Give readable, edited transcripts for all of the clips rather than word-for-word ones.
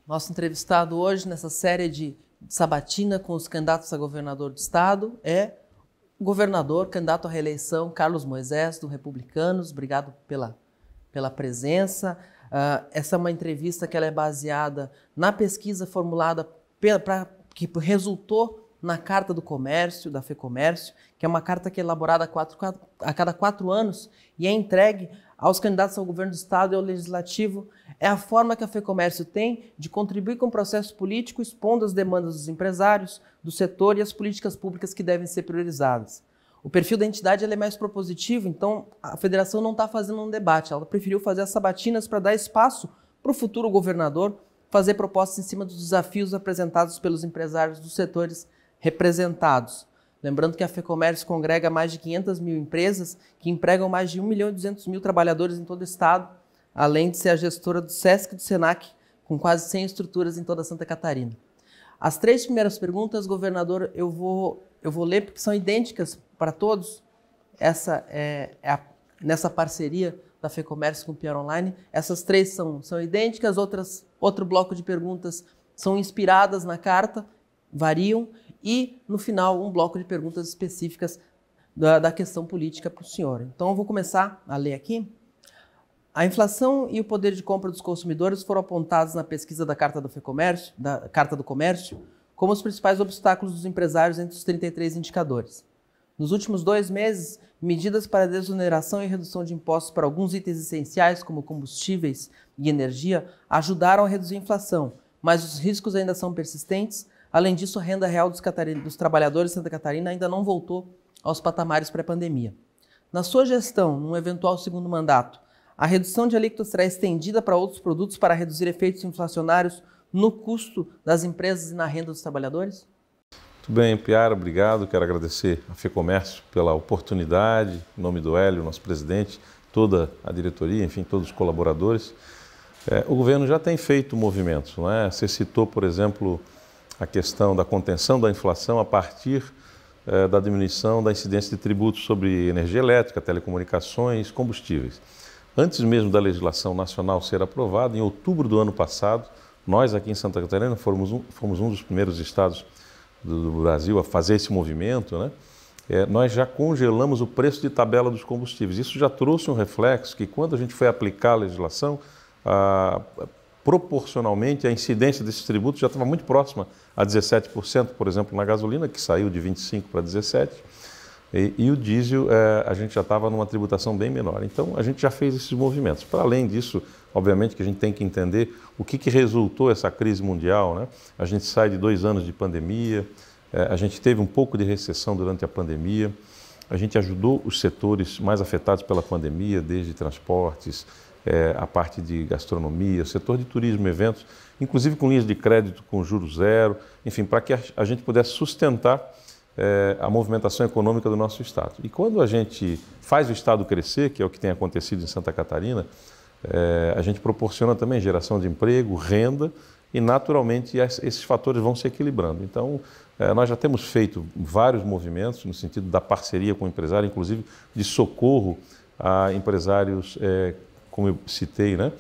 Nosso entrevistado hoje, nessa série de sabatina com os candidatos a governador do estado, é o governador, candidato à reeleição, Carlos Moisés, do Republicanos. Obrigado pela presença. Essa é uma entrevista que ela é baseada na pesquisa formulada que resultou na Carta do Comércio, da FEComércio, que é uma carta que é elaborada a cada 4 anos e é entregue aos candidatos ao governo do estado e ao legislativo. É a forma que a FEComércio tem de contribuir com o processo político, expondo as demandas dos empresários, do setor e as políticas públicas que devem ser priorizadas. O perfil da entidade é mais propositivo, então a federação não está fazendo um debate, ela preferiu fazer as sabatinas para dar espaço para o futuro governador fazer propostas em cima dos desafios apresentados pelos empresários dos setores representados. Lembrando que a FEComércio congrega mais de 500 mil empresas que empregam mais de 1.200.000 trabalhadores em todo o estado, além de ser a gestora do SESC e do SENAC, com quase 100 estruturas em toda Santa Catarina. As 3 primeiras perguntas, governador, eu vou ler porque são idênticas para todos. Essa nessa parceria da FEComércio com o PR Online. Essas 3 são idênticas, outro bloco de perguntas são inspiradas na carta, variam, e no final um bloco de perguntas específicas da questão política para o senhor. Então eu vou começar a ler aqui. A inflação e o poder de compra dos consumidores foram apontados na pesquisa da Carta do FEComércio, da Carta do Comércio, como os principais obstáculos dos empresários entre os 33 indicadores. Nos últimos 2 meses, medidas para desoneração e redução de impostos para alguns itens essenciais, como combustíveis e energia, ajudaram a reduzir a inflação, mas os riscos ainda são persistentes. Além disso, a renda real dos trabalhadores de Santa Catarina ainda não voltou aos patamares pré-pandemia. Na sua gestão, num eventual segundo mandato, a redução de alíquotas será estendida para outros produtos para reduzir efeitos inflacionários no custo das empresas e na renda dos trabalhadores? Muito bem, Piara, obrigado. Quero agradecer a FEComércio pela oportunidade, em nome do Hélio, nosso presidente, toda a diretoria, enfim, todos os colaboradores. O governo já tem feito movimentos, não é? Você citou, por exemplo, a questão da contenção da inflação a partir da diminuição da incidência de tributos sobre energia elétrica, telecomunicações, combustíveis. Antes mesmo da legislação nacional ser aprovada, em outubro do ano passado, nós aqui em Santa Catarina fomos um dos primeiros estados do Brasil a fazer esse movimento, né? Nós já congelamos o preço de tabela dos combustíveis. Isso já trouxe um reflexo que, quando a gente foi aplicar a legislação, proporcionalmente a incidência desses tributos já estava muito próxima a 17%, por exemplo, na gasolina, que saiu de 25% para 17%, e o diesel a gente já estava numa tributação bem menor. Então, a gente já fez esses movimentos. Para além disso, obviamente que a gente tem que entender o que resultou essa crise mundial, né? A gente sai de 2 anos de pandemia, a gente teve um pouco de recessão durante a pandemia, a gente ajudou os setores mais afetados pela pandemia, desde transportes, a parte de gastronomia, setor de turismo, eventos, inclusive com linhas de crédito com juros zero, enfim, para que a gente pudesse sustentar a movimentação econômica do nosso estado. E quando a gente faz o estado crescer, que é o que tem acontecido em Santa Catarina, a gente proporciona também geração de emprego, renda, e naturalmente esses fatores vão se equilibrando. Então, nós já temos feito vários movimentos no sentido da parceria com o empresário, inclusive de socorro a empresários, como eu citei, né,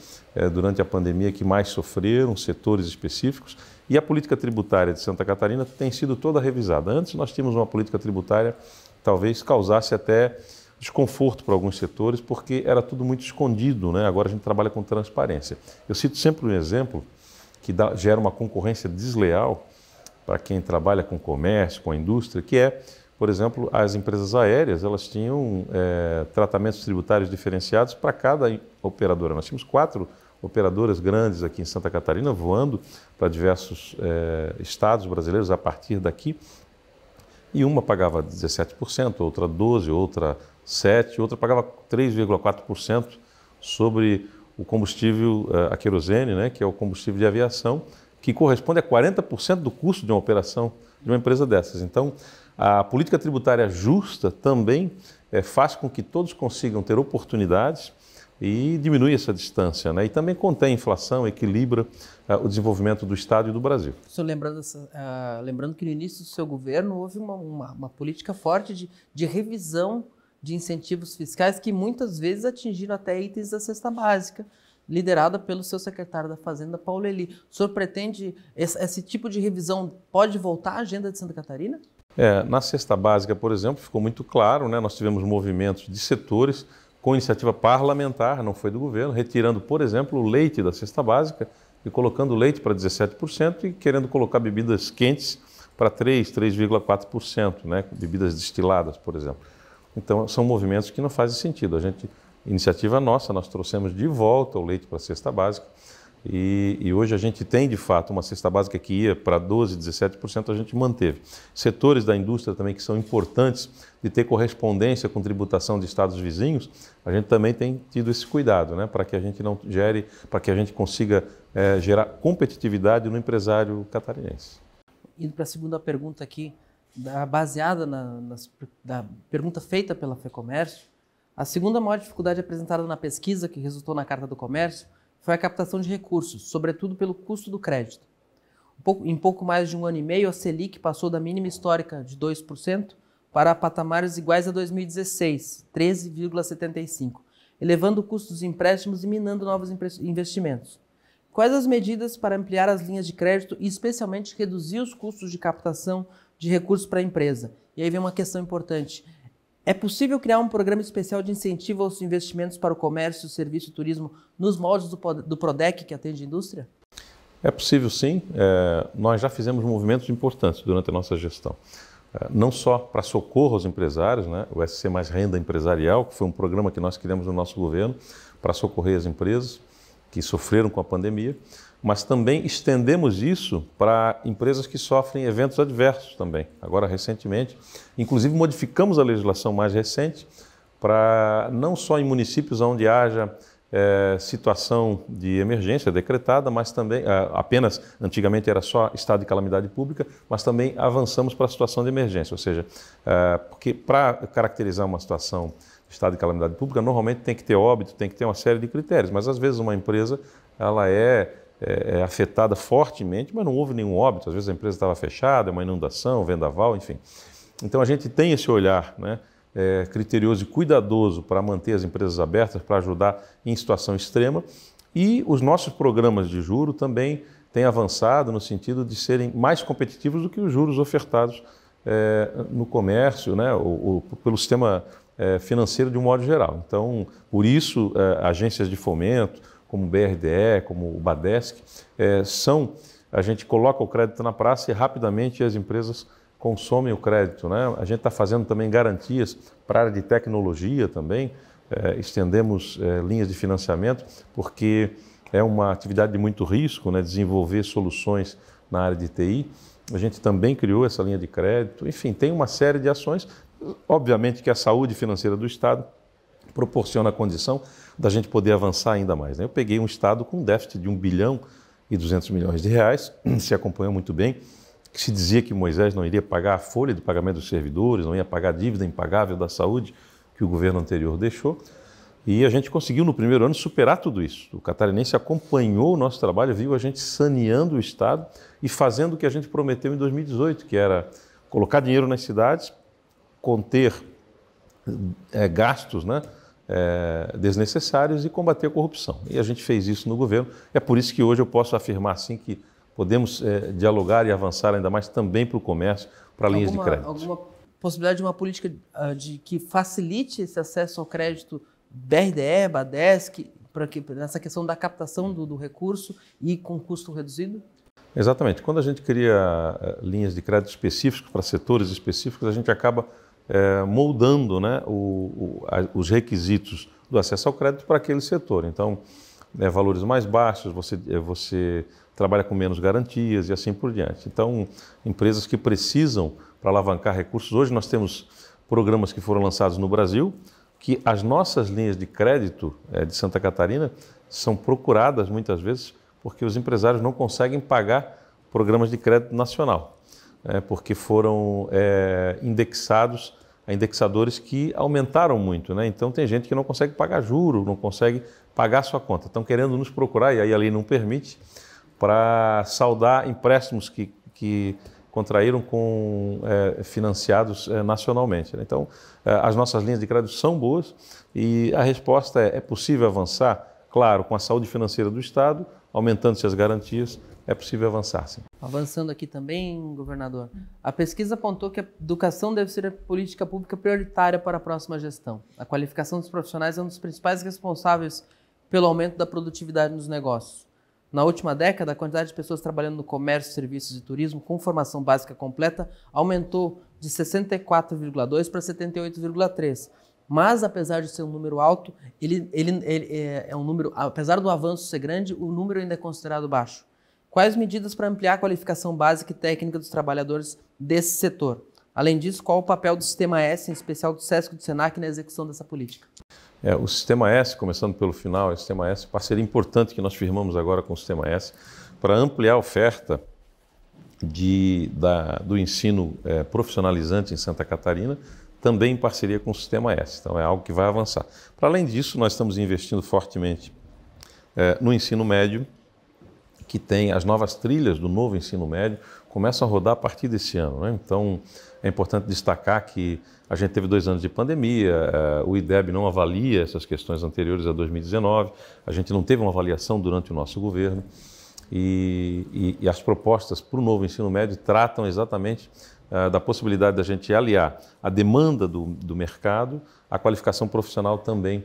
durante a pandemia, que mais sofreram, setores específicos. E a política tributária de Santa Catarina tem sido toda revisada. Antes nós tínhamos uma política tributária que talvez causasse até desconforto para alguns setores, porque era tudo muito escondido, né? Agora a gente trabalha com transparência. Eu cito sempre um exemplo que gera uma concorrência desleal para quem trabalha com comércio, com a indústria, que é, por exemplo, as empresas aéreas, elas tinham tratamentos tributários diferenciados para cada operadora. Nós tínhamos 4 operadoras grandes aqui em Santa Catarina, voando para diversos estados brasileiros a partir daqui, e uma pagava 17%, outra 12%, outra 7%, outra pagava 3,4% sobre o combustível, a querosene, né, que é o combustível de aviação, que corresponde a 40% do custo de uma operação de uma empresa dessas. Então, a política tributária justa também faz com que todos consigam ter oportunidades e diminui essa distância, né? E também contém a inflação, equilibra o desenvolvimento do Estado e do Brasil. Senhor, lembrando que no início do seu governo houve uma política forte de revisão de incentivos fiscais que muitas vezes atingiram até itens da cesta básica, liderada pelo seu secretário da Fazenda, Paulo Eli. O senhor pretende, esse tipo de revisão pode voltar à agenda de Santa Catarina? Na cesta básica, por exemplo, ficou muito claro, né? Nós tivemos movimentos de setores com iniciativa parlamentar, não foi do governo, retirando, por exemplo, o leite da cesta básica e colocando o leite para 17% e querendo colocar bebidas quentes para 3,4%, né? Bebidas destiladas, por exemplo. Então, são movimentos que não fazem sentido. Iniciativa nossa, nós trouxemos de volta o leite para a cesta básica e hoje a gente tem, de fato, uma cesta básica que ia para 12%, 17%, a gente manteve. Setores da indústria também que são importantes de ter correspondência com tributação de estados vizinhos, a gente também tem tido esse cuidado, né, para que a gente não gere, para que a gente consiga gerar competitividade no empresário catarinense. Indo para a segunda pergunta aqui, baseada na pergunta feita pela FEComércio, a segunda maior dificuldade apresentada na pesquisa que resultou na Carta do Comércio foi a captação de recursos, sobretudo pelo custo do crédito. Em pouco mais de um ano e meio, a Selic passou da mínima histórica de 2% para patamares iguais a 2016, 13,75%, elevando o custo dos empréstimos e minando novos investimentos. Quais as medidas para ampliar as linhas de crédito e, especialmente, reduzir os custos de captação de recursos para a empresa? E aí vem uma questão importante. É possível criar um programa especial de incentivo aos investimentos para o comércio, serviço e turismo nos moldes do Prodec que atende a indústria? É possível, sim. Nós já fizemos movimentos importantes durante a nossa gestão. Não só para socorro aos empresários, né? O SC Mais Renda Empresarial, que foi um programa que nós criamos no nosso governo para socorrer as empresas que sofreram com a pandemia, mas também estendemos isso para empresas que sofrem eventos adversos também. Agora, recentemente, inclusive modificamos a legislação mais recente para não só em municípios onde haja situação de emergência decretada, mas também, apenas, antigamente era só estado de calamidade pública, mas também avançamos para a situação de emergência, ou seja, porque para caracterizar uma situação de estado de calamidade pública, normalmente tem que ter óbito, tem que ter uma série de critérios, mas às vezes uma empresa, ela é afetada fortemente, mas não houve nenhum óbito, às vezes a empresa estava fechada, uma inundação, vendaval, enfim. Então a gente tem esse olhar, né, criterioso e cuidadoso para manter as empresas abertas, para ajudar em situação extrema, e os nossos programas de juro também têm avançado no sentido de serem mais competitivos do que os juros ofertados no comércio, né, ou pelo sistema financeiro de um modo geral. Então, por isso, agências de fomento, como o BRDE, como o Badesc, a gente coloca o crédito na praça e rapidamente as empresas consomem o crédito, né? A gente está fazendo também garantias para a área de tecnologia também, estendemos linhas de financiamento, porque é uma atividade de muito risco, né? Desenvolver soluções na área de TI. A gente também criou essa linha de crédito, enfim, tem uma série de ações. Obviamente que a saúde financeira do Estado proporciona a condição da gente poder avançar ainda mais, né? Eu peguei um Estado com um déficit de 1 bilhão e 200 milhões de reais, se acompanhou muito bem, que se dizia que Moisés não iria pagar a folha de pagamento dos servidores, não ia pagar a dívida impagável da saúde que o governo anterior deixou, e a gente conseguiu no primeiro ano superar tudo isso. O catarinense acompanhou o nosso trabalho, viu a gente saneando o Estado e fazendo o que a gente prometeu em 2018, que era colocar dinheiro nas cidades, conter gastos, né, desnecessários e combater a corrupção. E a gente fez isso no governo. É por isso que hoje eu posso afirmar assim que podemos dialogar e avançar ainda mais também para o comércio, para linhas de crédito. Alguma possibilidade de uma política que facilite esse acesso ao crédito BRDE, Badesc, nessa questão da captação do recurso e com custo reduzido? Exatamente. Quando a gente cria linhas de crédito específicos para setores específicos, a gente acaba moldando, né, os requisitos do acesso ao crédito para aquele setor. Então, valores mais baixos, você trabalha com menos garantias e assim por diante. Então, empresas que precisam para alavancar recursos, hoje nós temos programas que foram lançados no Brasil, que as nossas linhas de crédito de Santa Catarina são procuradas muitas vezes porque os empresários não conseguem pagar programas de crédito nacional, porque foram indexados a indexadores que aumentaram muito, né? Então tem gente que não consegue pagar juro, não consegue pagar a sua conta. Estão querendo nos procurar, e aí a lei não permite, para saldar empréstimos que contraíram com financiados nacionalmente, né? Então, as nossas linhas de crédito são boas e a resposta é possível avançar? claro, com a saúde financeira do Estado, aumentando-se as garantias, é possível avançar, sim. Avançando aqui também, governador, a pesquisa apontou que a educação deve ser a política pública prioritária para a próxima gestão. A qualificação dos profissionais é um dos principais responsáveis pelo aumento da produtividade nos negócios. Na última década, a quantidade de pessoas trabalhando no comércio, serviços e turismo com formação básica completa aumentou de 64,2 para 78,3. Mas, apesar de ser um número alto, ele é um número, apesar do avanço ser grande, o número ainda é considerado baixo. Quais medidas para ampliar a qualificação básica e técnica dos trabalhadores desse setor? Além disso, qual o papel do Sistema S, em especial do SESC e do SENAC, na execução dessa política? O Sistema S, começando pelo final, o Sistema S, parceria importante que nós firmamos agora com o Sistema S, para ampliar a oferta do ensino profissionalizante em Santa Catarina, também em parceria com o Sistema S. Então é algo que vai avançar. Para além disso, nós estamos investindo fortemente no ensino médio, que tem as novas trilhas do novo ensino médio, começam a rodar a partir desse ano, né? Então, é importante destacar que a gente teve 2 anos de pandemia, o IDEB não avalia essas questões anteriores a 2019, a gente não teve uma avaliação durante o nosso governo e as propostas para o novo ensino médio tratam exatamente da possibilidade da gente aliar a demanda do mercado, a qualificação profissional também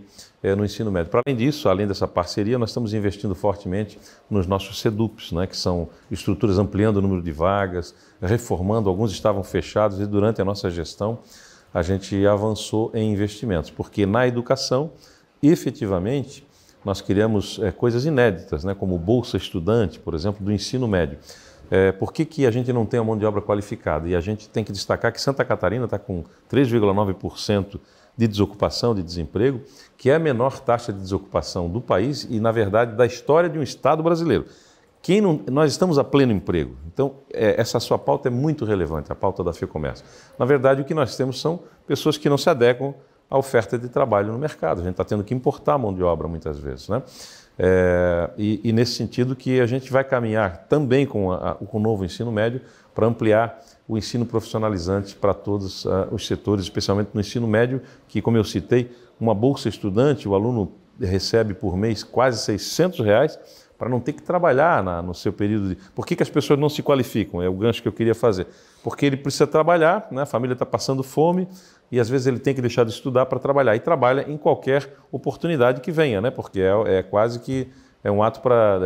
no ensino médio. Para além disso, além dessa parceria, nós estamos investindo fortemente nos nossos SEDUPs, né, que são estruturas ampliando o número de vagas, reformando, alguns estavam fechados e durante a nossa gestão a gente avançou em investimentos, porque na educação, efetivamente, nós criamos coisas inéditas, né, como Bolsa Estudante, por exemplo, do ensino médio. Por que a gente não tem a mão de obra qualificada? E a gente tem que destacar que Santa Catarina está com 3,9% de desocupação, de desemprego, que é a menor taxa de desocupação do país e, na verdade, da história de um Estado brasileiro. Nós estamos a pleno emprego. Então, essa sua pauta é muito relevante, a pauta da FEComércio. Na verdade, o que nós temos são pessoas que não se adequam à oferta de trabalho no mercado. A gente está tendo que importar mão de obra muitas vezes, né? E nesse sentido que a gente vai caminhar também com o novo ensino médio para ampliar o ensino profissionalizante para todos os setores, especialmente no ensino médio, que, como eu citei, uma bolsa estudante, o aluno recebe por mês quase R$600 para não ter que trabalhar no seu período. Por que as pessoas não se qualificam? É o gancho que eu queria fazer. Porque ele precisa trabalhar, né? A família está passando fome e às vezes ele tem que deixar de estudar para trabalhar. E trabalha em qualquer oportunidade que venha, né? Porque é quase que um ato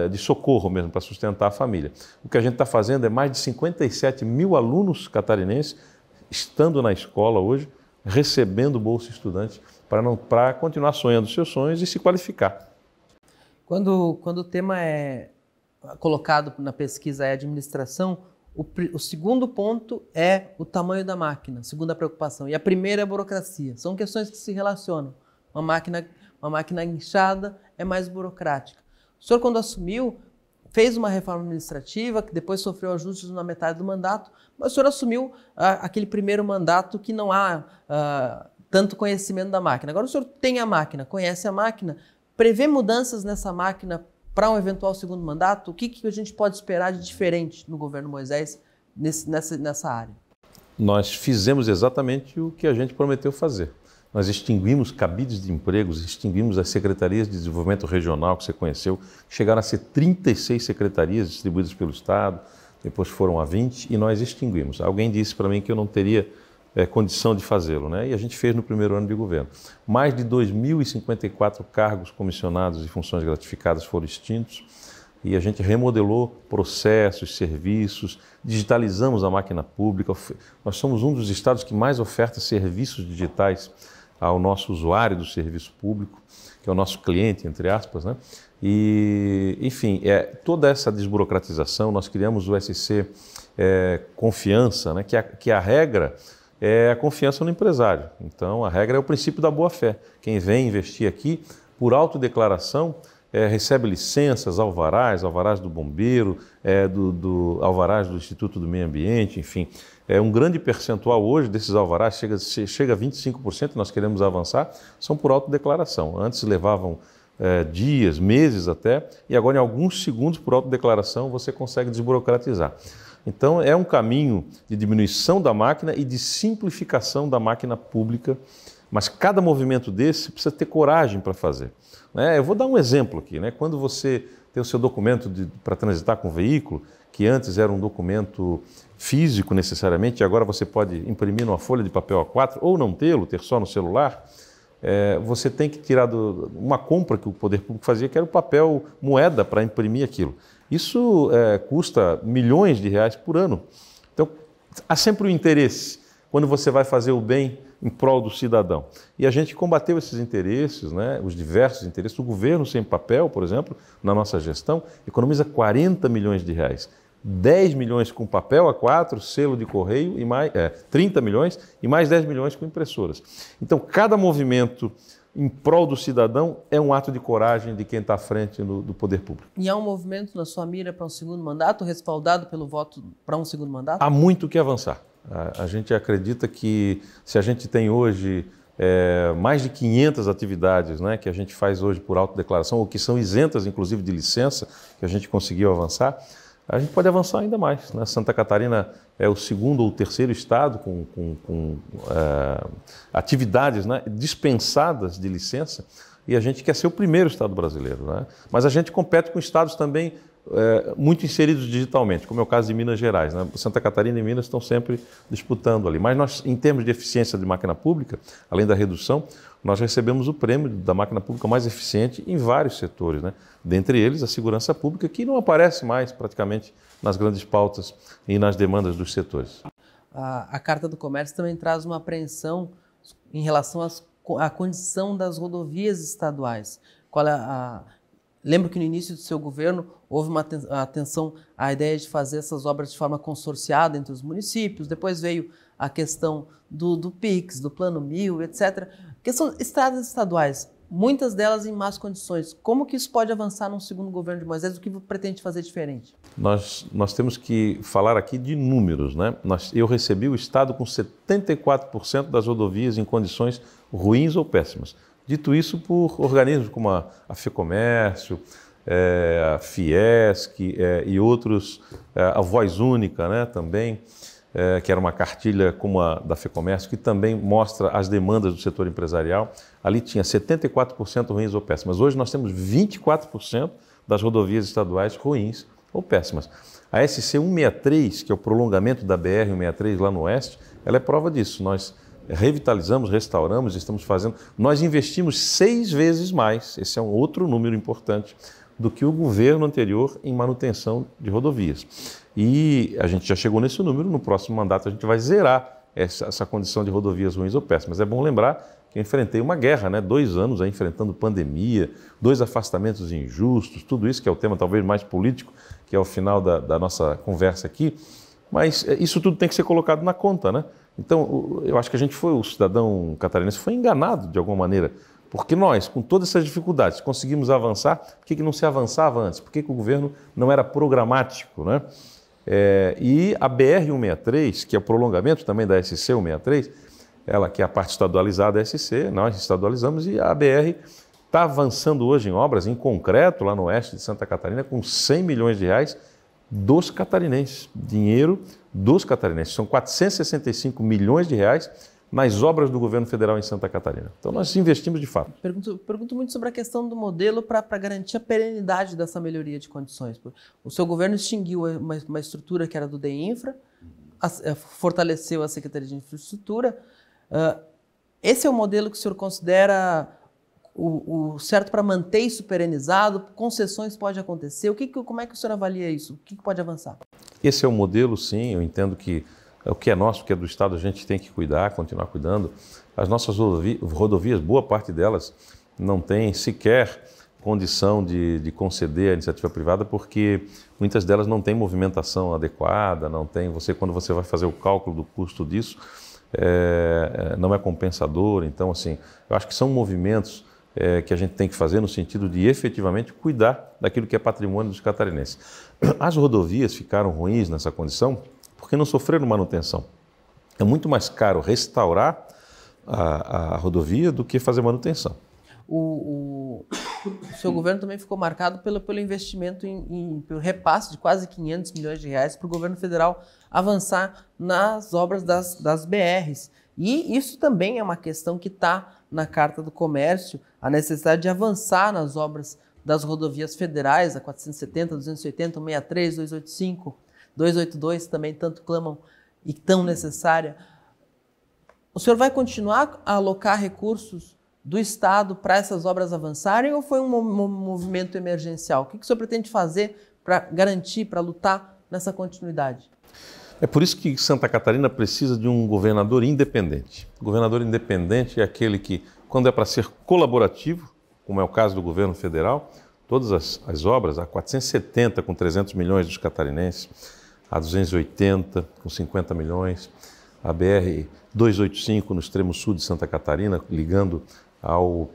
de socorro mesmo, para sustentar a família. O que a gente está fazendo é mais de 57 mil alunos catarinenses estando na escola hoje, recebendo Bolsa Estudante, para continuar sonhando os seus sonhos e se qualificar. Quando o tema é colocado na pesquisa é administração, o segundo ponto é o tamanho da máquina, a segunda preocupação. E a primeira é a burocracia. São questões que se relacionam. Uma máquina inchada é mais burocrática. O senhor, quando assumiu, fez uma reforma administrativa, que depois sofreu ajustes na metade do mandato, mas o senhor assumiu aquele primeiro mandato que não há tanto conhecimento da máquina. Agora o senhor tem a máquina, conhece a máquina, prevê mudanças nessa máquina para um eventual segundo mandato? O que a gente pode esperar de diferente no governo Moisés nessa área? Nós fizemos exatamente o que a gente prometeu fazer. Nós extinguimos cabides de empregos, extinguimos as secretarias de desenvolvimento regional que você conheceu, chegaram a ser 36 secretarias distribuídas pelo Estado, depois foram a 20 e nós extinguimos. Alguém disse para mim que eu não teria condição de fazê-lo, né? E a gente fez no primeiro ano de governo. Mais de 2.054 cargos comissionados e funções gratificadas foram extintos e a gente remodelou processos, serviços, digitalizamos a máquina pública. Nós somos um dos estados que mais oferta serviços digitais ao nosso usuário do serviço público, que é o nosso cliente, entre aspas, né? E, enfim, toda essa desburocratização, nós criamos o SC Confiança, né? Que a regra é a confiança no empresário. Então, a regra é o princípio da boa-fé. Quem vem investir aqui, por autodeclaração, recebe licenças, alvarás do bombeiro, alvarás do Instituto do Meio Ambiente, enfim. Um grande percentual hoje desses alvarás, chega a 25%, nós queremos avançar, são por autodeclaração. Antes levavam dias, meses até, e agora em alguns segundos por autodeclaração você consegue desburocratizar. Então é um caminho de diminuição da máquina e de simplificação da máquina pública Mas cada movimento desse precisa ter coragem para fazer. Eu vou dar um exemplo aqui. Quando você tem o seu documento para transitar com o veículo, que antes era um documento físico necessariamente, e agora você pode imprimir numa folha de papel A4 ou não tê-lo, ter só no celular, você tem que tirar uma compra que o poder público fazia, que era o papel moeda para imprimir aquilo. Isso custa milhões de reais por ano. Então, há sempre um interesse quando você vai fazer o bem em prol do cidadão. E a gente combateu esses interesses, os diversos interesses. O governo sem papel, por exemplo, na nossa gestão, economiza 40 milhões de reais. 10 milhões com papel A4, selo de correio, e mais 30 milhões e mais 10 milhões com impressoras. Então, cada movimento em prol do cidadão é um ato de coragem de quem está à frente do poder público. E há um movimento na sua mira para um segundo mandato, respaldado pelo voto para um segundo mandato? Há muito que avançar. A gente acredita que se a gente tem hoje mais de 500 atividades que a gente faz hoje por autodeclaração, ou que são isentas, inclusive, de licença, que a gente conseguiu avançar, a gente pode avançar ainda mais. Santa Catarina é o segundo ou terceiro estado com atividades dispensadas de licença, e a gente quer ser o primeiro estado brasileiro. Mas a gente compete com estados também muito inseridos digitalmente, como é o caso de Minas Gerais. Santa Catarina e Minas estão sempre disputando ali. Mas nós, em termos de eficiência de máquina pública, além da redução, nós recebemos o prêmio da máquina pública mais eficiente em vários setores, dentre eles a segurança pública, que não aparece mais praticamente nas grandes pautas e nas demandas dos setores. A Carta do Comércio também traz uma apreensão em relação à condição das rodovias estaduais. Lembro que no início do seu governo houve uma atenção à ideia de fazer essas obras de forma consorciada entre os municípios, depois veio a questão do PIX, do Plano 1000, etc. Questão estradas estaduais, muitas delas em más condições. Como que isso pode avançar num segundo governo de Moisés? O que pretende fazer diferente? Nós temos que falar aqui de números. Eu recebi o Estado com 74% das rodovias em condições ruins ou péssimas. Dito isso por organismos como a FEComércio, a Fiesc e outros, a Voz Única também, que era uma cartilha como a da FEComércio, que também mostra as demandas do setor empresarial. Ali tinha 74% ruins ou péssimas. Hoje nós temos 24% das rodovias estaduais ruins ou péssimas. A SC 163, que é o prolongamento da BR-163 lá no oeste, ela é prova disso. Nós revitalizamos, restauramos, estamos fazendo. Nós investimos 6 vezes mais, esse é um outro número importante, do que o governo anterior em manutenção de rodovias. E a gente já chegou nesse número, no próximo mandato a gente vai zerar essa condição de rodovias ruins ou péssimas. É bom lembrar que eu enfrentei uma guerra, 2 anos aí enfrentando pandemia, 2 afastamentos injustos, tudo isso que é o tema talvez mais político, que é o final da nossa conversa aqui, mas isso tudo tem que ser colocado na conta, Então, eu acho que o cidadão catarinense foi enganado de alguma maneira, porque nós, com todas essas dificuldades, conseguimos avançar. Por que não se avançava antes? Por que o governo não era programático, E a BR-163, que é o prolongamento também da SC 163, ela que é a parte estadualizada da SC, nós estadualizamos, e a BR está avançando hoje em obras, em concreto, lá no oeste de Santa Catarina, com 100 milhões de reais dos catarinenses, dinheiro dos catarinenses. São 465 milhões de reais nas obras do governo federal em Santa Catarina. Então nós investimos de fato. Pergunto muito sobre a questão do modelo para garantir a perenidade dessa melhoria de condições. O seu governo extinguiu uma estrutura que era do DEINFRA, fortaleceu a Secretaria de Infraestrutura. Esse é o modelo que o senhor considera o certo para manter isso perenizado? Concessões pode acontecer? Como é que o senhor avalia isso? O que pode avançar? Esse é o modelo, sim. Eu entendo que o que é nosso, o que é do Estado, a gente tem que cuidar, continuar cuidando. As nossas rodovias, boa parte delas, não tem sequer condição de conceder a iniciativa privada, porque muitas delas não têm movimentação adequada, quando você vai fazer o cálculo do custo disso, não é compensador. Então, assim, eu acho que são movimentos que a gente tem que fazer no sentido de efetivamente cuidar daquilo que é patrimônio dos catarinenses. As rodovias ficaram ruins nessa condição porque não sofreram manutenção. É muito mais caro restaurar a rodovia do que fazer manutenção. O seu governo também ficou marcado pelo investimento pelo repasse de quase 500 milhões de reais para o governo federal avançar nas obras das BRs. E isso também é uma questão que está na Carta do Comércio, a necessidade de avançar nas obras das rodovias federais, a 470, 280, 163, 285, 282, também tanto clamam e tão necessária. O senhor vai continuar a alocar recursos do Estado para essas obras avançarem ou foi um movimento emergencial? O que o senhor pretende fazer para garantir, para lutar nessa continuidade? É por isso que Santa Catarina precisa de um governador independente. O governador independente é aquele que, quando é para ser colaborativo, como é o caso do governo federal, todas as obras, a 470 com 300 milhões dos catarinenses, a 280 com 50 milhões, a BR 285 no extremo sul de Santa Catarina, ligando ao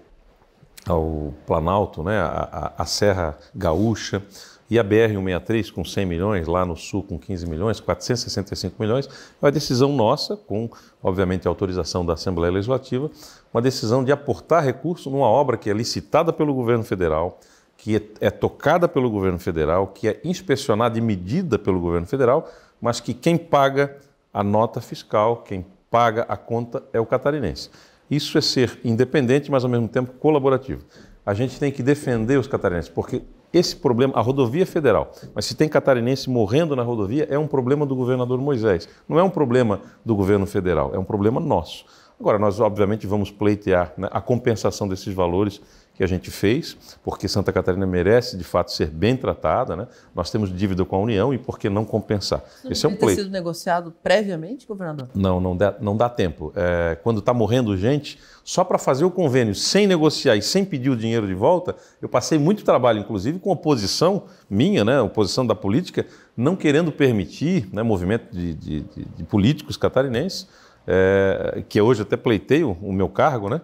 Planalto, né, a Serra Gaúcha, e a BR-163 com 100 milhões, lá no sul com 15 milhões, 465 milhões, é uma decisão nossa, com, obviamente, a autorização da Assembleia Legislativa, uma decisão de aportar recurso numa obra que é licitada pelo governo federal, que é tocada pelo governo federal, que é inspecionada e medida pelo governo federal, mas que quem paga a nota fiscal, quem paga a conta é o catarinense. Isso é ser independente, mas ao mesmo tempo colaborativo. A gente tem que defender os catarinenses, porque esse problema, a rodovia é federal, mas se tem catarinense morrendo na rodovia, é um problema do governador Moisés. Não é um problema do governo federal, é um problema nosso. Agora, nós obviamente vamos pleitear, né, a compensação desses valores que a gente fez, porque Santa Catarina merece, de fato, ser bem tratada, né? Nós temos dívida com a União e por que não compensar? Esse é um pleito. Ter sido negociado previamente, governador? Não dá tempo. Quando está morrendo gente, só para fazer o convênio sem negociar e sem pedir o dinheiro de volta, eu passei muito trabalho, inclusive, com oposição minha, né, oposição da política, não querendo permitir, né, movimento de políticos catarinenses, que hoje até pleiteio o meu cargo, né,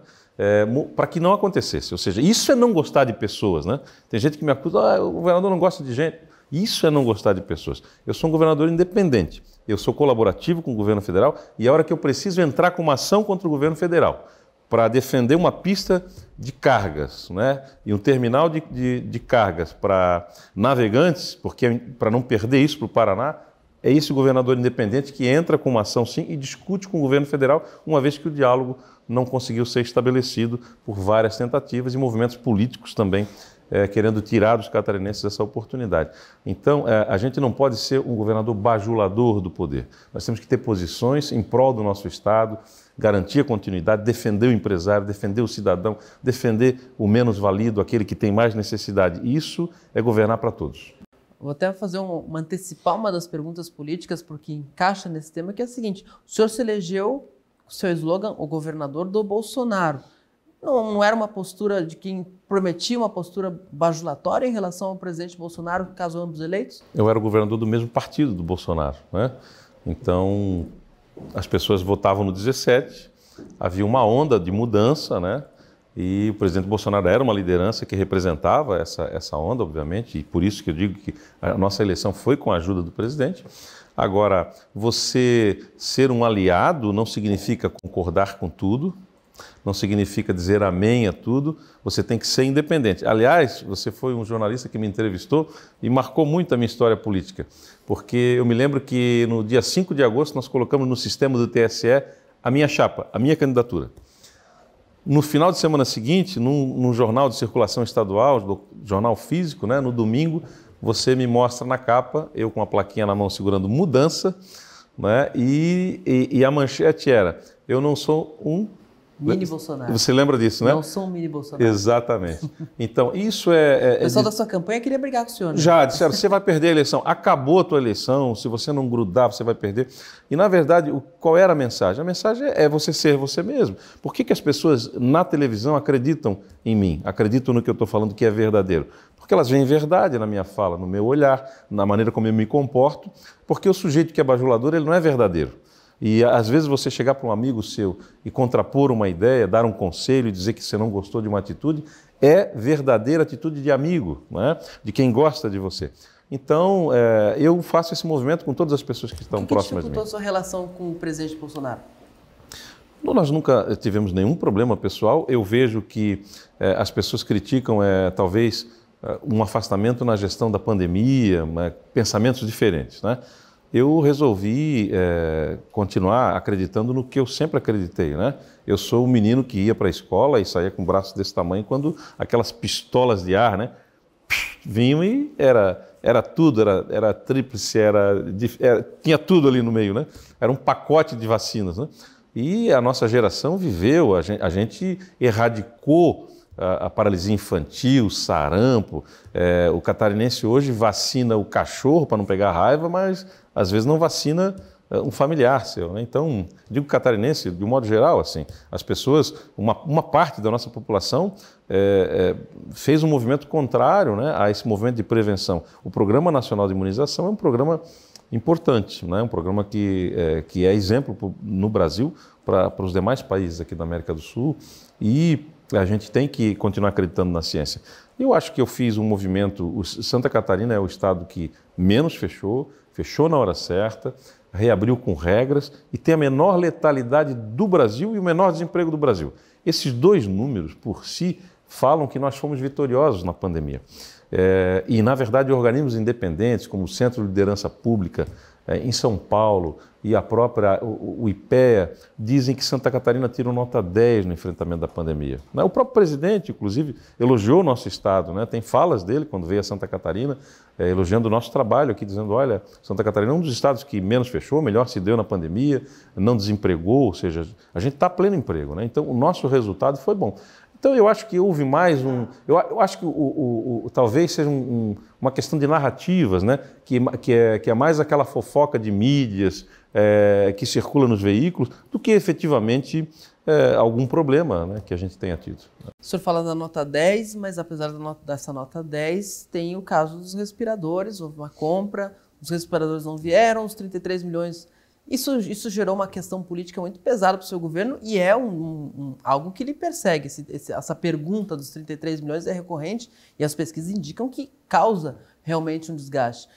para que não acontecesse. Ou seja, isso é não gostar de pessoas, né? Tem gente que me acusa, o governador não gosta de gente. Isso é não gostar de pessoas. Eu sou um governador independente, eu sou colaborativo com o governo federal e a hora que eu preciso entrar com uma ação contra o governo federal para defender uma pista de cargas, né? E um terminal de cargas para navegantes, porque para não perder isso para o Paraná, é esse governador independente que entra com uma ação sim e discute com o governo federal, uma vez que o diálogo não conseguiu ser estabelecido por várias tentativas e movimentos políticos também querendo tirar dos catarinenses essa oportunidade. Então, a gente não pode ser um governador bajulador do poder. Nós temos que ter posições em prol do nosso Estado, garantir a continuidade, defender o empresário, defender o cidadão, defender o menos valido, aquele que tem mais necessidade. Isso é governar para todos. Vou até fazer antecipar uma das perguntas políticas, porque encaixa nesse tema, que é a seguinte: o senhor se elegeu, o seu slogan, o governador do Bolsonaro. Não era uma postura de quem prometia uma postura bajulatória em relação ao presidente Bolsonaro, caso ambos eleitos? Eu era o governador do mesmo partido do Bolsonaro, né? Então, as pessoas votavam no 17, havia uma onda de mudança, né? E o presidente Bolsonaro era uma liderança que representava essa onda, obviamente, e por isso que eu digo que a nossa eleição foi com a ajuda do presidente. Agora, você ser um aliado não significa concordar com tudo, não significa dizer amém a tudo, você tem que ser independente. Aliás, você foi um jornalista que me entrevistou e marcou muito a minha história política, porque eu me lembro que no dia 5 de agosto nós colocamos no sistema do TSE a minha chapa, a minha candidatura. No final de semana seguinte, num jornal de circulação estadual, jornal físico, né, no domingo, você me mostra na capa, eu com a plaquinha na mão segurando mudança, né, e a manchete era: eu não sou um mini Bolsonaro. Você lembra disso, né? Não sou um mini Bolsonaro. Exatamente. Então, isso O pessoal da sua campanha queria brigar com o senhor, né? Já disseram, você vai perder a eleição. Acabou a tua eleição, se você não grudar, você vai perder. E, na verdade, qual era a mensagem? A mensagem é você ser você mesmo. Por que as pessoas na televisão acreditam em mim, acreditam no que eu estou falando que é verdadeiro? Porque elas veem verdade na minha fala, no meu olhar, na maneira como eu me comporto, porque o sujeito que é bajulador, ele não é verdadeiro. E às vezes você chegar para um amigo seu e contrapor uma ideia, dar um conselho e dizer que você não gostou de uma atitude, é verdadeira atitude de amigo, não é? De quem gosta de você. Então, eu faço esse movimento com todas as pessoas que estão próximas de mim. O que dificultou a sua relação com o presidente Bolsonaro? Nós nunca tivemos nenhum problema pessoal. Eu vejo que as pessoas criticam, talvez, um afastamento na gestão da pandemia, pensamentos diferentes, né? Eu resolvi continuar acreditando no que eu sempre acreditei, né? Eu sou o menino que ia para a escola e saía com o braço desse tamanho quando aquelas pistolas de ar, né, vinham e era tudo, era tríplice, tinha tudo ali no meio, né? Era um pacote de vacinas, né? E a nossa geração viveu, a gente erradicou a paralisia infantil, sarampo. O catarinense hoje vacina o cachorro para não pegar raiva, mas às vezes não vacina um familiar seu, né? Então, digo catarinense, de um modo geral, assim, as pessoas, uma parte da nossa população fez um movimento contrário, né, a esse movimento de prevenção. O Programa Nacional de Imunização é um programa importante, né? Um programa que é exemplo no Brasil para os demais países aqui da América do Sul, e a gente tem que continuar acreditando na ciência. Eu acho que eu fiz um movimento. Santa Catarina é o estado que menos fechou na hora certa, reabriu com regras e tem a menor letalidade do Brasil e o menor desemprego do Brasil. Esses dois números, por si, falam que nós fomos vitoriosos na pandemia. E, na verdade, organismos independentes, como o Centro de Liderança Pública em São Paulo e o IPEA, dizem que Santa Catarina tirou nota 10 no enfrentamento da pandemia. O próprio presidente, inclusive, elogiou o nosso estado, né? Tem falas dele quando veio a Santa Catarina, elogiando o nosso trabalho aqui, dizendo, olha, Santa Catarina é um dos estados que menos fechou, melhor se deu na pandemia, não desempregou, ou seja, a gente está a pleno emprego, né? Então, o nosso resultado foi bom. Então, eu acho que houve mais eu acho que talvez seja uma questão de narrativas, né? Que é mais aquela fofoca de mídias que circula nos veículos, do que efetivamente algum problema, né, que a gente tenha tido. O senhor fala da nota 10, mas apesar dessa nota 10, tem o caso dos respiradores, houve uma compra, os respiradores não vieram, os 33 milhões... Isso gerou uma questão política muito pesada para o seu governo e é algo que lhe persegue. Essa pergunta dos 33 milhões é recorrente e as pesquisas indicam que causa realmente um desgaste.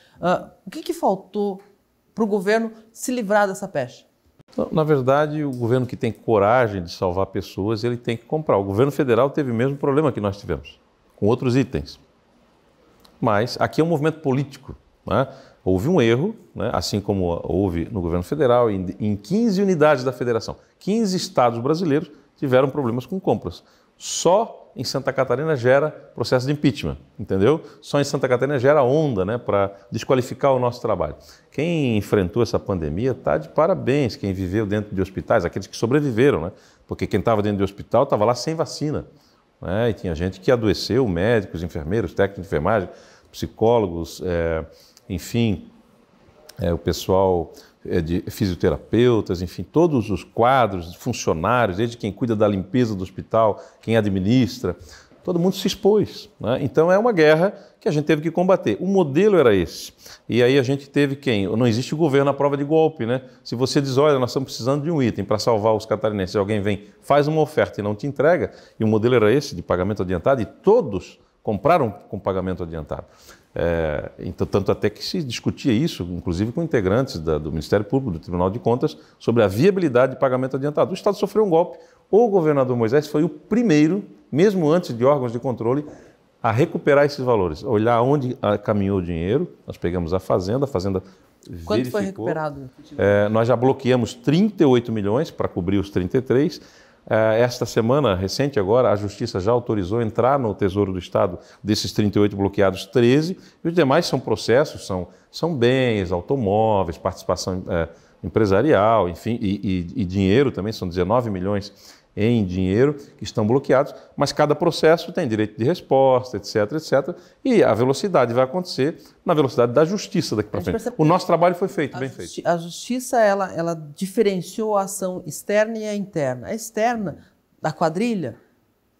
O que faltou para o governo se livrar dessa pecha? Na verdade, o governo que tem coragem de salvar pessoas, ele tem que comprar. O governo federal teve o mesmo problema que nós tivemos, com outros itens. Mas aqui é um movimento político, né? Houve um erro, né, assim como houve no governo federal, em 15 unidades da federação. 15 estados brasileiros tiveram problemas com compras. Só em Santa Catarina gera processo de impeachment, entendeu? Só em Santa Catarina gera onda, né, para desqualificar o nosso trabalho. Quem enfrentou essa pandemia está de parabéns, quem viveu dentro de hospitais, aqueles que sobreviveram, né? Porque quem estava dentro de hospital estava lá sem vacina, né? E tinha gente que adoeceu, médicos, enfermeiros, técnicos de enfermagem, psicólogos, enfim, o pessoal de fisioterapeutas, enfim, todos os quadros, funcionários, desde quem cuida da limpeza do hospital, quem administra, todo mundo se expôs, né? Então é uma guerra que a gente teve que combater. O modelo era esse. E aí a gente teve quem? Não existe governo à prova de golpe, né? Se você diz, olha, nós estamos precisando de um item para salvar os catarinenses, alguém vem, faz uma oferta e não te entrega, e o modelo era esse, de pagamento adiantado, e todos compraram com pagamento adiantado. Então, tanto até que se discutia isso, inclusive com integrantes do Ministério Público, do Tribunal de Contas, sobre a viabilidade de pagamento adiantado. O Estado sofreu um golpe. O governador Moisés foi o primeiro, mesmo antes de órgãos de controle, a recuperar esses valores, olhar onde caminhou o dinheiro. Nós pegamos a Fazenda verificou. Quanto foi recuperado? Nós já bloqueamos 38 milhões para cobrir os 33. Esta semana, recente agora, a Justiça já autorizou entrar no Tesouro do Estado desses 38 bloqueados, 13, e os demais são processos, são bens, automóveis, participação empresarial, enfim, e dinheiro também, são 19 milhões em dinheiro que estão bloqueados, mas cada processo tem direito de resposta, etc, etc, e a velocidade vai acontecer na velocidade da justiça daqui para frente. O nosso trabalho foi feito, bem feito. A justiça, ela diferenciou a ação externa e a interna. A externa, da quadrilha,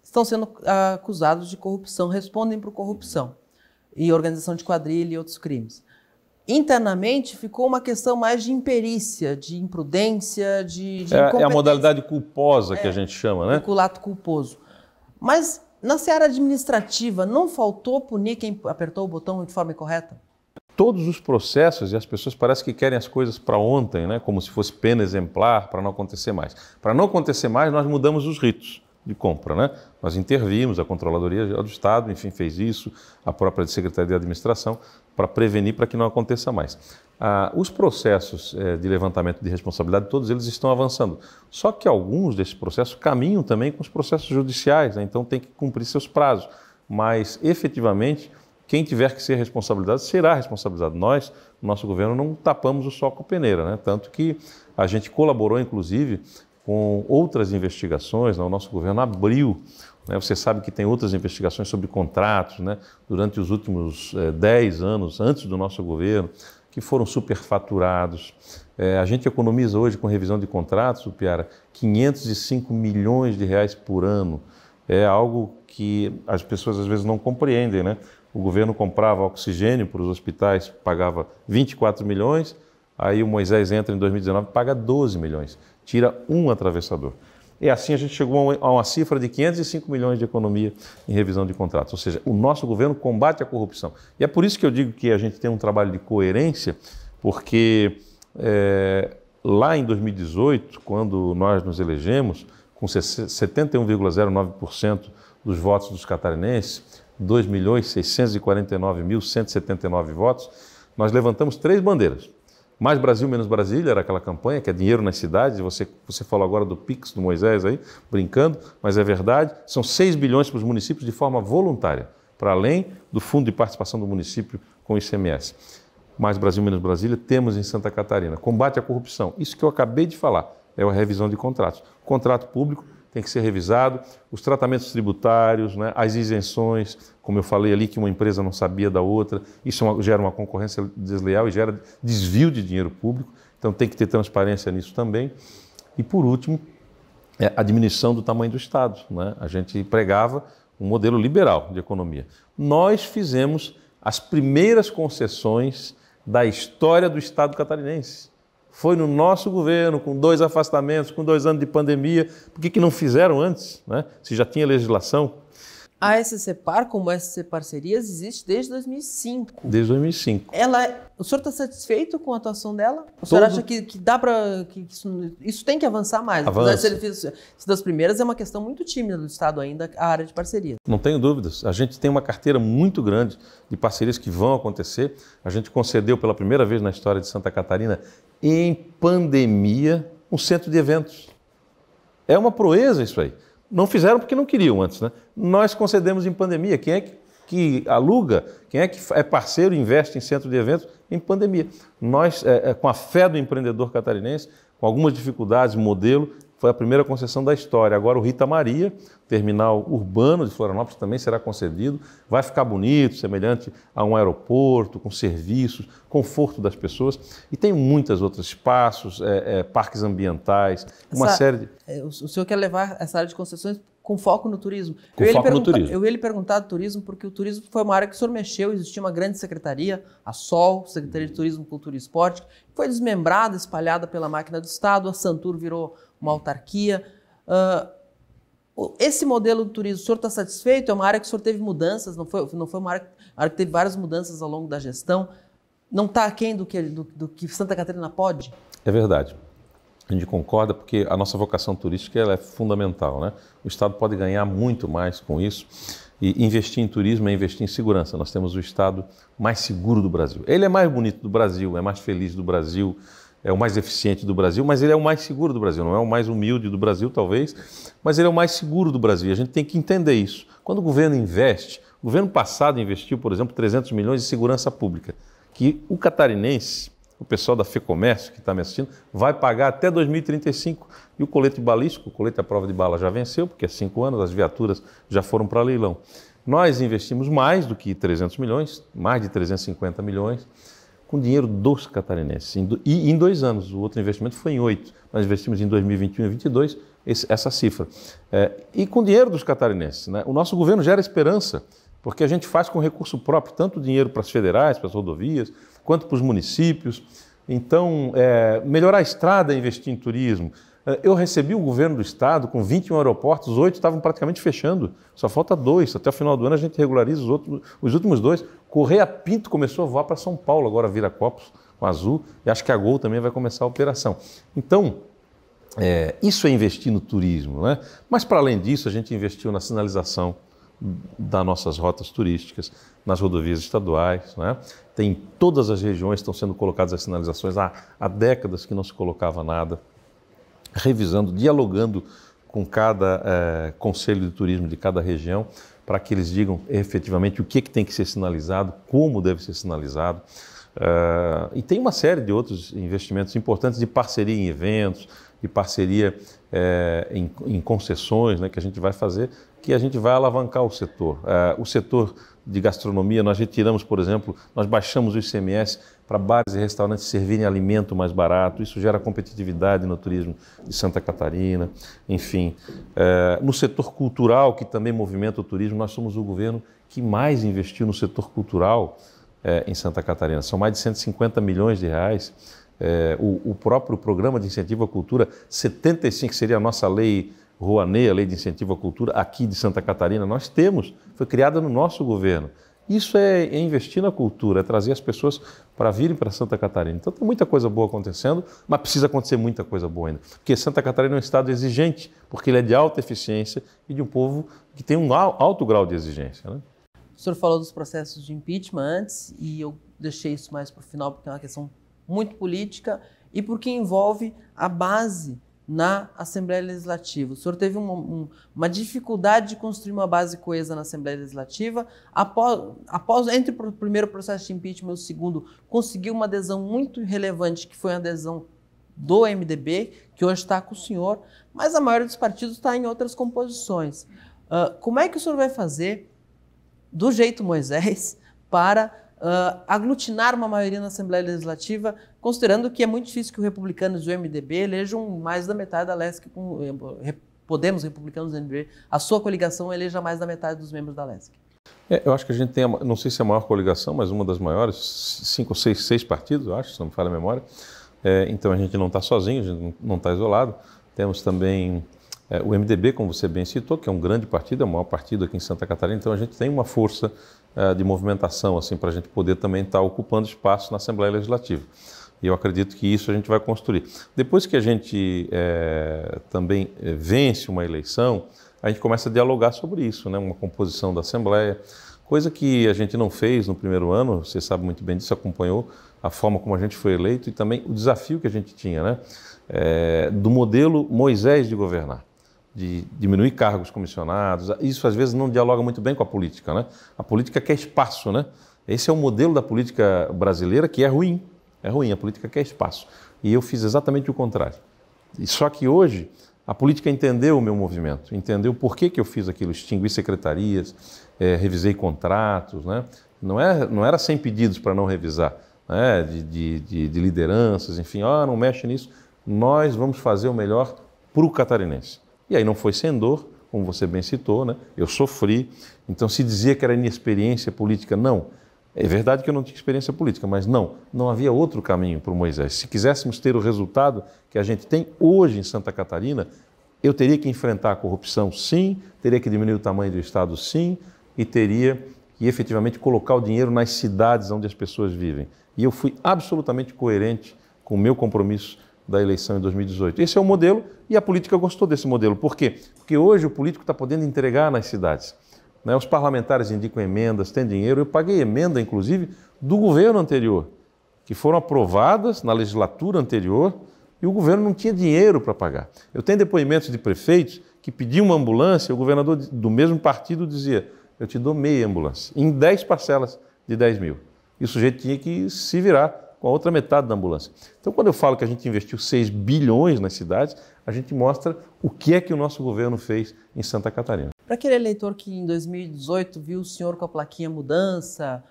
estão sendo acusados de corrupção, respondem por corrupção e organização de quadrilha e outros crimes. Internamente, ficou uma questão mais de imperícia, de imprudência, de incompetência. É a modalidade culposa que a gente chama, né? Peculato culposo. Mas, na seara administrativa, não faltou punir quem apertou o botão de forma incorreta? Todos os processos, e as pessoas parecem que querem as coisas para ontem, né? Como se fosse pena exemplar, para não acontecer mais. Para não acontecer mais, nós mudamos os ritos. de compra, né? Nós intervimos, a Controladoria Geral do Estado, enfim, fez isso, a própria Secretaria de Administração, para prevenir, para que não aconteça mais. Os processos de levantamento de responsabilidade, todos eles estão avançando. Só que alguns desses processos caminham também com os processos judiciais, né? Então tem que cumprir seus prazos. Mas, efetivamente, quem tiver que ser responsabilizado será responsabilizado. Nós, no nosso governo, não tapamos o sol com a peneira, né? Tanto que a gente colaborou, inclusive, com outras investigações, né? O nosso governo abriu, né? Você sabe que tem outras investigações sobre contratos, né? Durante os últimos 10 anos, antes do nosso governo, que foram superfaturados. A gente economiza hoje, com revisão de contratos, o Piara, 505 milhões de reais por ano. É algo que as pessoas às vezes não compreendem, né? O governo comprava oxigênio para os hospitais, pagava 24 milhões, aí o Moisés entra em 2019 e paga 12 milhões, tira um atravessador. E assim a gente chegou a uma cifra de 505 milhões de economia em revisão de contratos. Ou seja, o nosso governo combate a corrupção. E é por isso que eu digo que a gente tem um trabalho de coerência, porque lá em 2018, quando nós nos elegemos, com 71,09% dos votos dos catarinenses, 2.649.179 votos, nós levantamos 3 bandeiras. Mais Brasil, menos Brasília, era aquela campanha, que é dinheiro nas cidades. Você falou agora do Pix, do Moisés aí, brincando, mas é verdade. São 6 bilhões para os municípios de forma voluntária, para além do fundo de participação do município com o ICMS. Mais Brasil, menos Brasília, temos em Santa Catarina. Combate à corrupção. Isso que eu acabei de falar é a revisão de contratos. O contrato público tem que ser revisado, os tratamentos tributários, né, as isenções, como eu falei ali, que uma empresa não sabia da outra, isso gera uma concorrência desleal e gera desvio de dinheiro público, então tem que ter transparência nisso também. E, por último, a diminuição do tamanho do Estado, né? A gente pregava um modelo liberal de economia. Nós fizemos as primeiras concessões da história do Estado catarinense. Foi no nosso governo, com 2 afastamentos, com 2 anos de pandemia. Por que não fizeram antes, né? Se já tinha legislação? A SCPar, como SC Parcerias, existe desde 2005. Desde 2005. O senhor está satisfeito com a atuação dela? O senhor acha que dá para... Isso tem que avançar mais? Avança. Se das primeiras é uma questão muito tímida do Estado ainda, a área de parceria. Não tenho dúvidas. A gente tem uma carteira muito grande de parcerias que vão acontecer. A gente concedeu pela primeira vez na história de Santa Catarina, em pandemia, um centro de eventos. É uma proeza isso aí. Não fizeram porque não queriam antes, né? Nós concedemos em pandemia. Quem é que aluga, quem é que é parceiro e investe em centro de eventos em pandemia? Nós, com a fé do empreendedor catarinense, com algumas dificuldades, modelo, foi a primeira concessão da história. Agora o Rita Maria, terminal urbano de Florianópolis, também será concedido. Vai ficar bonito, semelhante a um aeroporto, com serviços, conforto das pessoas. E tem muitos outros espaços, parques ambientais, uma série de... O senhor quer levar essa área de concessões com foco no turismo. Eu ia lhe perguntar do turismo, porque o turismo foi uma área que o senhor mexeu, existia uma grande secretaria, a SOL, Secretaria de Turismo, Cultura e Esporte, que foi desmembrada, espalhada pela máquina do Estado, a Santur virou uma autarquia. Esse modelo do turismo, o senhor está satisfeito? É uma área que o senhor teve mudanças, não foi uma área que teve várias mudanças ao longo da gestão. Não está aquém do que Santa Catarina pode? É verdade. A gente concorda porque a nossa vocação turística ela é fundamental, né? O Estado pode ganhar muito mais com isso e investir em turismo é investir em segurança. Nós temos o Estado mais seguro do Brasil. Ele é mais bonito do Brasil, é mais feliz do Brasil, é o mais eficiente do Brasil, mas ele é o mais seguro do Brasil. Não é o mais humilde do Brasil, talvez, mas ele é o mais seguro do Brasil. A gente tem que entender isso. Quando o governo investe, o governo passado investiu, por exemplo, 300 milhões em segurança pública, que o catarinense, o pessoal da FEComércio que está me assistindo, vai pagar até 2035. E o colete balístico, o colete à prova de bala já venceu, porque há 5 anos as viaturas já foram para leilão. Nós investimos mais do que 300 milhões, mais de 350 milhões, com dinheiro dos catarinenses. E em 2 anos, o outro investimento foi em 8. Nós investimos em 2021 e 2022 essa cifra. E com dinheiro dos catarinenses, né? O nosso governo gera esperança, porque a gente faz com recurso próprio, tanto dinheiro para as federais, para as rodovias, quanto para os municípios. Então, melhorar a estrada é investir em turismo. Eu recebi o governo do estado com 21 aeroportos, 8 estavam praticamente fechando, só falta 2. Até o final do ano a gente regulariza os últimos 2. Correia Pinto começou a voar para São Paulo, agora Viracopos com Azul, e acho que a Gol também vai começar a operação. Então, Isso é investir no turismo, né? Mas, para além disso, a gente investiu na sinalização das nossas rotas turísticas, nas rodovias estaduais, né? Tem todas as regiões estão sendo colocadas as sinalizações, há décadas que não se colocava nada, revisando, dialogando com cada conselho de turismo de cada região, para que eles digam efetivamente o que tem que ser sinalizado, como deve ser sinalizado. E tem uma série de outros investimentos importantes de parceria em eventos, de parceria em concessões, né, que a gente vai fazer, que a gente vai alavancar o setor. O setor de gastronomia, nós retiramos, por exemplo, nós baixamos o ICMS para bares e restaurantes servirem alimento mais barato, isso gera competitividade no turismo de Santa Catarina, enfim. No setor cultural, que também movimenta o turismo, nós somos o governo que mais investiu no setor cultural em Santa Catarina. São mais de 150 milhões de reais. O próprio programa de incentivo à cultura, 75, que seria a nossa lei Rouanet, a lei de incentivo à cultura aqui de Santa Catarina, nós temos, foi criada no nosso governo. Isso é investir na cultura, é trazer as pessoas para virem para Santa Catarina. Então tem muita coisa boa acontecendo, mas precisa acontecer muita coisa boa ainda. Porque Santa Catarina é um estado exigente, porque ele é de alta eficiência e de um povo que tem um alto grau de exigência, né? O senhor falou dos processos de impeachment antes, e eu deixei isso mais para o final, porque é uma questão muito política e porque envolve a base na Assembleia Legislativa. O senhor teve uma dificuldade de construir uma base coesa na Assembleia Legislativa. Entre o primeiro processo de impeachment e o segundo, conseguiu uma adesão muito relevante, que foi a adesão do MDB, que hoje está com o senhor, mas a maioria dos partidos está em outras composições. Como é que o senhor vai fazer, do jeito Moisés, para aglutinar uma maioria na Assembleia Legislativa, considerando que é muito difícil que os republicanos e o MDB elejam mais da metade da LESC, Podemos, republicanos e MDB, a sua coligação eleja mais da metade dos membros da LESC. Eu acho que a gente tem, não sei se é a maior coligação, mas uma das maiores, 5 ou 6 partidos, eu acho, se não me falha a memória. Então a gente não está sozinho, a gente não está isolado. Temos também o MDB, como você bem citou, que é um grande partido, é o maior partido aqui em Santa Catarina, então a gente tem uma força de movimentação assim, para a gente poder também estar ocupando espaço na Assembleia Legislativa. E eu acredito que isso a gente vai construir. Depois que a gente também vence uma eleição, a gente começa a dialogar sobre isso, né? Uma composição da Assembleia, coisa que a gente não fez no primeiro ano, você sabe muito bem disso, acompanhou a forma como a gente foi eleito e também o desafio que a gente tinha, né? Do modelo Moisés de governar, de diminuir cargos comissionados. Isso às vezes não dialoga muito bem com a política, né? A política quer espaço, né? Esse é o modelo da política brasileira que é ruim. É ruim, a política quer espaço. E eu fiz exatamente o contrário. Só que hoje a política entendeu o meu movimento, entendeu por que eu fiz aquilo, extingui secretarias, revisei contratos, né? Não era sem pedidos para não revisar, né? de lideranças, enfim, não mexe nisso, nós vamos fazer o melhor para o catarinense. E aí não foi sem dor, como você bem citou, né? Eu sofri, então se dizia que era inexperiência política, não. É verdade que eu não tinha experiência política, mas não havia outro caminho para o Moisés. Se quiséssemos ter o resultado que a gente tem hoje em Santa Catarina, eu teria que enfrentar a corrupção, sim, teria que diminuir o tamanho do Estado, sim, e teria que efetivamente colocar o dinheiro nas cidades onde as pessoas vivem. E eu fui absolutamente coerente com o meu compromisso da eleição em 2018. Esse é o modelo e a política gostou desse modelo. Por quê? Porque hoje o político está podendo entregar nas cidades. Os parlamentares indicam emendas, têm dinheiro. Eu paguei emenda, inclusive, do governo anterior, que foram aprovadas na legislatura anterior e o governo não tinha dinheiro para pagar. Eu tenho depoimentos de prefeitos que pediam uma ambulância, o governador do mesmo partido dizia, eu te dou meia ambulância, em 10 parcelas de 10 mil. E o sujeito tinha que se virar com a outra metade da ambulância. Então, quando eu falo que a gente investiu 6 bilhões nas cidades, a gente mostra o que é que o nosso governo fez em Santa Catarina. Para aquele eleitor que em 2018 viu o senhor com a plaquinha mudança,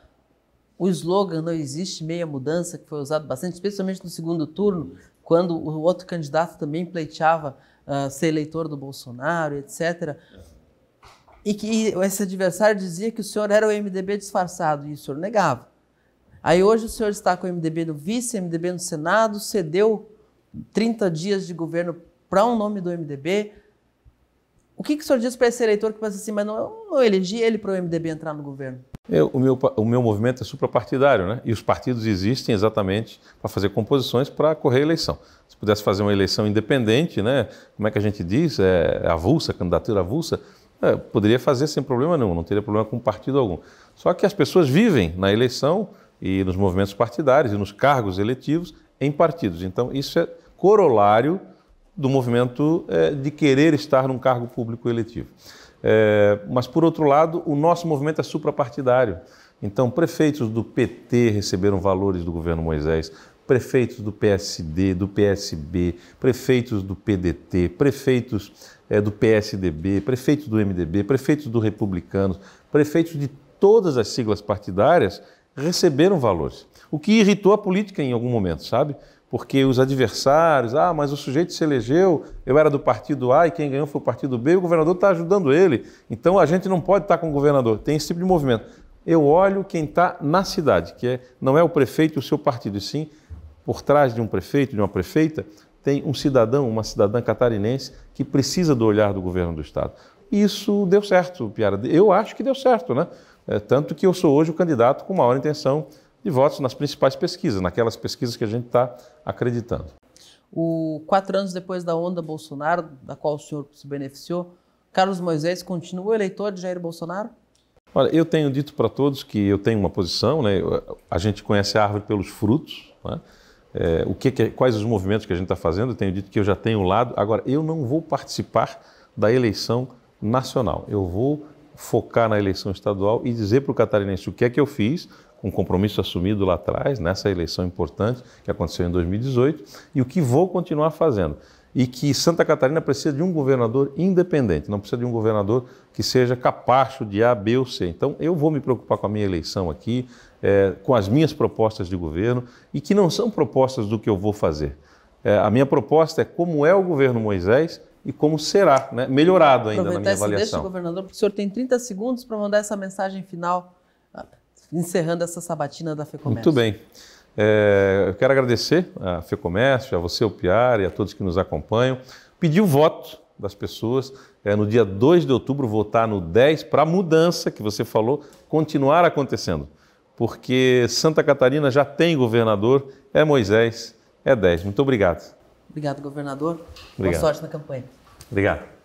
o slogan não existe meia mudança, que foi usado bastante, especialmente no segundo turno, quando o outro candidato também pleiteava ser eleitor do Bolsonaro, etc. E que esse adversário dizia que o senhor era o MDB disfarçado, e o senhor negava. Aí hoje o senhor está com o MDB no vice, MDB no Senado, cedeu 30 dias de governo para um nome do MDB. O que o senhor diz para esse eleitor que pensa assim, mas não elegi ele para o MDB entrar no governo? O meu movimento é suprapartidário, né? E os partidos existem exatamente para fazer composições para correr a eleição. Se pudesse fazer uma eleição independente, né? Como é que a gente diz? Avulsa, candidatura avulsa, poderia fazer sem problema nenhum, não teria problema com partido algum. Só que as pessoas vivem na eleição e nos movimentos partidários e nos cargos eletivos em partidos. Então, isso é corolário do movimento de querer estar num cargo público eletivo. Mas, por outro lado, o nosso movimento é suprapartidário. Então, prefeitos do PT receberam valores do governo Moisés, prefeitos do PSD, do PSB, prefeitos do PDT, prefeitos do PSDB, prefeitos do MDB, prefeitos do Republicanos, prefeitos de todas as siglas partidárias receberam valores. O que irritou a política em algum momento, sabe? Porque os adversários, mas o sujeito se elegeu, eu era do partido A e quem ganhou foi o partido B, e o governador está ajudando ele, então a gente não pode estar com o governador. Tem esse tipo de movimento. Eu olho quem está na cidade, não é o prefeito e o seu partido, e sim, por trás de um prefeito, de uma prefeita, tem um cidadão, uma cidadã catarinense que precisa do olhar do governo do Estado. E isso deu certo, Piara. Eu acho que deu certo, né? Tanto que eu sou hoje o candidato com maior intenção de votos nas principais pesquisas, naquelas pesquisas que a gente está acreditando. 4 anos depois da onda Bolsonaro, da qual o senhor se beneficiou, Carlos Moisés continua eleitor de Jair Bolsonaro? Olha, eu tenho dito para todos que eu tenho uma posição, né? A gente conhece a árvore pelos frutos, né? Quais os movimentos que a gente está fazendo, eu tenho dito que eu já tenho um lado. Agora, eu não vou participar da eleição nacional, eu vou focar na eleição estadual e dizer para o catarinense o que é que eu fiz, um compromisso assumido lá atrás, nessa eleição importante que aconteceu em 2018, e o que vou continuar fazendo. E que Santa Catarina precisa de um governador independente, não precisa de um governador que seja capacho de A, B ou C. Então, eu vou me preocupar com a minha eleição aqui, com as minhas propostas de governo, e que não são propostas do que eu vou fazer. A minha proposta é como é o governo Moisés e como será, né? Melhorado ainda na minha avaliação. Deixa, governador, porque o senhor tem 30 segundos para mandar essa mensagem final, encerrando essa sabatina da FEComércio. Muito bem. Eu quero agradecer à FEComércio, a você, o Piara, e a todos que nos acompanham. Pedir o voto das pessoas no dia 2 de outubro, votar no 10 para a mudança que você falou continuar acontecendo. Porque Santa Catarina já tem governador, é Moisés, é 10. Muito obrigado. Obrigado, governador. Obrigado. Boa sorte na campanha. Obrigado.